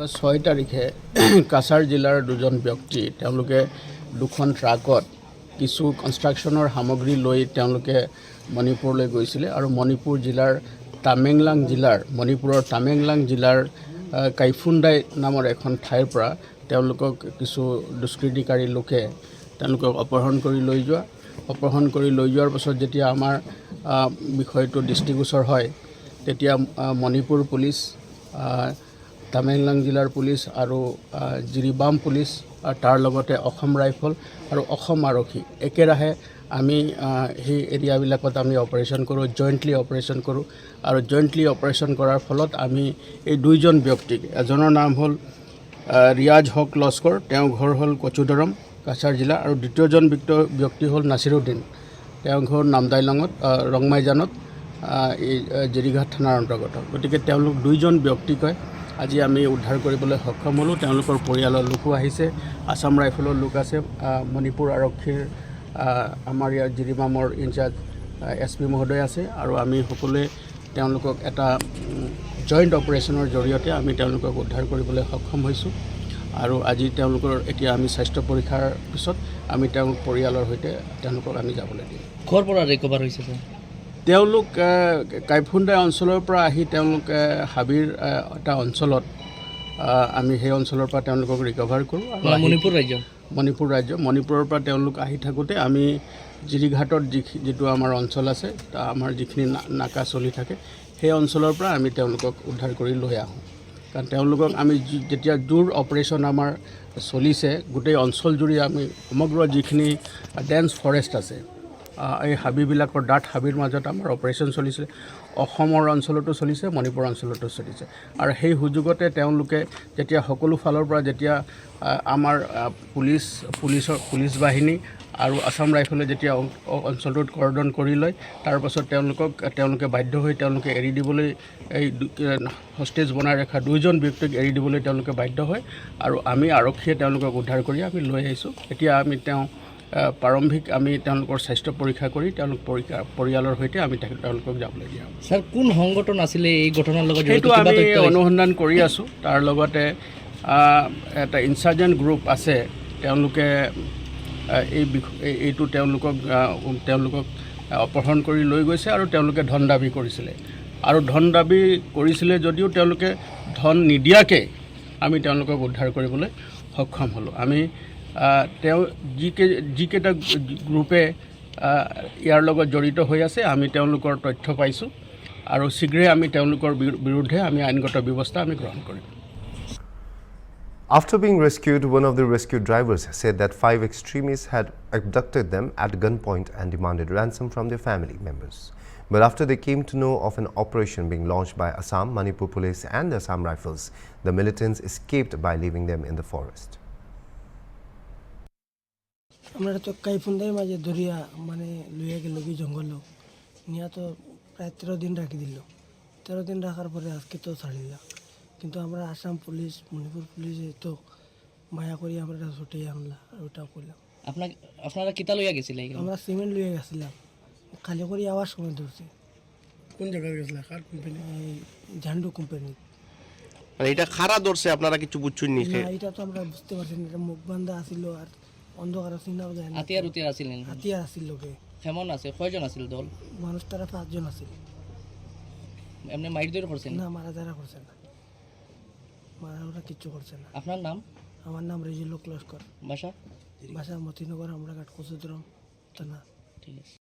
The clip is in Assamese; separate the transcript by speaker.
Speaker 1: 6 তাৰিখে কাছাৰ জিলাৰ দুজন ব্যক্তি তেওঁলোকে দুখন ট্ৰাকত কিছু কনষ্ট্ৰাকশ্যনৰ সামগ্ৰী লৈ তেওঁলোকে মণিপুৰলৈ গৈছিলে আৰু মণিপুৰ জিলাৰ মণিপুৰৰ টামেংলাং জিলাৰ কাইফুণ্ডাই নামৰ এখন ঠাইৰ পৰা তেওঁলোকক কিছু দুষ্কৃতিকাৰী লোকে তেওঁলোকক অপহৰণ কৰি লৈ যোৱাৰ পাছত যেতিয়া আমাৰ বিষয়টো দৃষ্টিগোচৰ হয় তেতিয়া মণিপুৰ পুলিচ টামেংলাং জিলাৰ পুলিচ আৰু জিৰিবাম পুলিচ আৰু তাৰ লগতে অসম ৰাইফল আৰু অসম আৰক্ষী একেৰাহে আমি সেই এৰিয়াবিলাকত আমি অপাৰেশ্যন কৰোঁ, জইণ্টলি অপাৰেশ্যন কৰোঁ আৰু জইণ্টলি অপাৰেশ্যন কৰাৰ ফলত আমি এই দুইজন ব্যক্তিক, এজনৰ নাম হ'ল ৰিয়াজ হক লস্কৰ, তেওঁৰ ঘৰ হ'ল কচুদৰম কাছাৰ জিলা, আৰু দ্বিতীয়জন ব্যক্তি হ'ল নাছিৰুদ্দিন, তেওঁৰ ঘৰ নামদাইলঙত ৰংমাইজানত এই জিৰিঘাট থানাৰ অন্তৰ্গত। গতিকে তেওঁলোক দুইজন ব্যক্তিকে আজি আমি উদ্ধাৰ কৰিবলৈ সক্ষম হ'লোঁ। তেওঁলোকৰ পৰিয়ালৰ লোকো আহিছে, আছাম ৰাইফলৰ লোক আছে, মণিপুৰ আৰক্ষীৰ আমাৰ ইয়াৰ জিৰিবামৰ ইনচাৰ্জ SP মহোদয় আছে, আৰু আমি সকলোৱে তেওঁলোকক এটা জইণ্ট অপাৰেশ্যনৰ জৰিয়তে আমি তেওঁলোকক উদ্ধাৰ কৰিবলৈ সক্ষম হৈছোঁ। আৰু আজি তেওঁলোকৰ এতিয়া আমি স্বাস্থ্য পৰীক্ষাৰ পিছত আমি তেওঁলোক পৰিয়ালৰ সৈতে তেওঁলোকক আমি যাবলৈ দিম।
Speaker 2: ক'ৰ পৰা ৰিকভাৰ হৈছে ছাৰ?
Speaker 1: তেওঁলোক কাইফুণ্ডাই অঞ্চলৰ পৰা আহি তেওঁলোক হাবিৰ এটা অঞ্চলত আমি সেই অঞ্চলৰ পৰা তেওঁলোকক ৰিকভাৰ কৰোঁ। মণিপুৰৰ পৰা তেওঁলোক আহি থাকোঁতে আমি জিৰিঘাটত যিটো আমাৰ অঞ্চল আছে, আমাৰ যিখিনি নাকা চলি থাকে, সেই অঞ্চলৰ পৰা আমি তেওঁলোকক উদ্ধাৰ কৰি লৈ আহোঁ। কাৰণ তেওঁলোকক আমি যেতিয়া জোৰ অপাৰেশ্যন আমাৰ চলিছে, গোটেই অঞ্চলজুৰি আমি সমগ্ৰ যিখিনি ডেন্স ফৰেষ্ট আছে, এই হাবিবিলাকৰ ডাঠ হাবিৰ মাজত আমাৰ অপাৰেশ্যন চলিছে। অসমৰ অঞ্চলতো চলিছে, মণিপুৰ অঞ্চলতো চলিছে, আৰু সেই সুযোগতে তেওঁলোকে যেতিয়া সকলো ফালৰ পৰা যেতিয়া আমাৰ পুলিচ বাহিনী আৰু আছাম ৰাইফলে যেতিয়া অঞ্চলটোত কৰদন কৰি লয়, তাৰপাছত তেওঁলোকে বাধ্য হৈ তেওঁলোকে এৰি দিবলৈ, এই হষ্টেজ বনাই ৰখা দুইজন ব্যক্তিক এৰি দিবলৈ তেওঁলোকে বাধ্য হয়, আৰু আমি আৰক্ষীয়ে তেওঁলোকক উদ্ধাৰ কৰি আমি লৈ আহিছোঁ। এতিয়া আমি প্ৰাৰম্ভিক আমি তেওঁলোকৰ স্বাস্থ্য পৰীক্ষা কৰি পৰিয়ালৰ সৈতে আমি তেওঁলোকক যাবলৈ দিয়া হ'ব।
Speaker 2: ছাৰ, কোন সংগঠন আছিলে এই ঘটনাৰ লগত?
Speaker 1: সেইটো আমি অনুসন্ধান কৰি আছোঁ। তাৰ লগতে এটা ইনচাৰ্জেণ্ট গ্ৰুপ আছে, তেওঁলোকে এইটো তেওঁলোকক অপহৰণ কৰি লৈ গৈছে আৰু তেওঁলোকে ধন দাবী কৰিছিলে, যদিও তেওঁলোকে ধন নিদিয়াকৈ আমি তেওঁলোকক উদ্ধাৰ কৰিবলৈ সক্ষম হ'লোঁ। আমি যিকেইটা গ্ৰুপে ইয়াৰ লগত জড়িত হৈ আছে, আমি তেওঁলোকৰ তথ্য পাইছোঁ, আৰু শীঘ্ৰে আমি তেওঁলোকৰ বিৰুদ্ধে আমি আইনগত ব্যৱস্থা আমি গ্ৰহণ কৰিম।
Speaker 3: After being rescued, one of the rescue drivers said that 5 extremists had abducted them at gunpoint and demanded ransom from their family members. But after they came to know of an operation being launched by Assam, Manipur Police and Assam Rifles, the militants escaped by leaving them in the forest.
Speaker 4: আমরা তো কাইফুন্দার মাঝে ধরিয়া লইয়া গেল কি জঙ্গল নিয়ে, তো প্রায় 13 দিন রাখি দিল। 13 দিন রাখার পরে আজকে তো ছাড়িলা, কিন্তু আমরা আসাম পুলিশ, মণিপুর পুলিশে তো মায়া করি আমরা ছুটেই আনলা, আর ওটাও করলাম।
Speaker 2: আপনারা কিতা লইয়া গেছিলেন?
Speaker 4: আমরা সিমেন্ট লইয়া গেছিলাম, খালি করে আওয়ার সময় ধরছে।
Speaker 1: কোন জায়গায় গেছিলেন? কার কোম্পানি?
Speaker 4: ঝান্ডু কোম্পানি।
Speaker 5: এটা খারা ধরছে, আপনারা কিছু বুঝছেন নি?
Speaker 4: এটা তো আমরা বুঝতে পারছি না, এটা মুখ বান্ধা আসিল, আর অন্ধকার চিনাও যায় না।
Speaker 2: হাতিয়ার আসিলেন?
Speaker 4: হাতিয়ার আসিল লোকে।
Speaker 2: কেমন আছে? কয়জন আছিল দল?
Speaker 4: মানুষ তারা 5 জন আছিল।
Speaker 2: এমনি মাইর ধরে করছেন?
Speaker 4: না, মারা যারা করছে না, মারা ওরা কিচ্ছু করছে না।
Speaker 2: আপনার নাম?
Speaker 4: আমার নাম রেজিল লস্কর।
Speaker 2: বাসা?
Speaker 4: বাসা মতিনগর, আমরা ঘাট কচুদরম থানা।
Speaker 2: ঠিক আছে।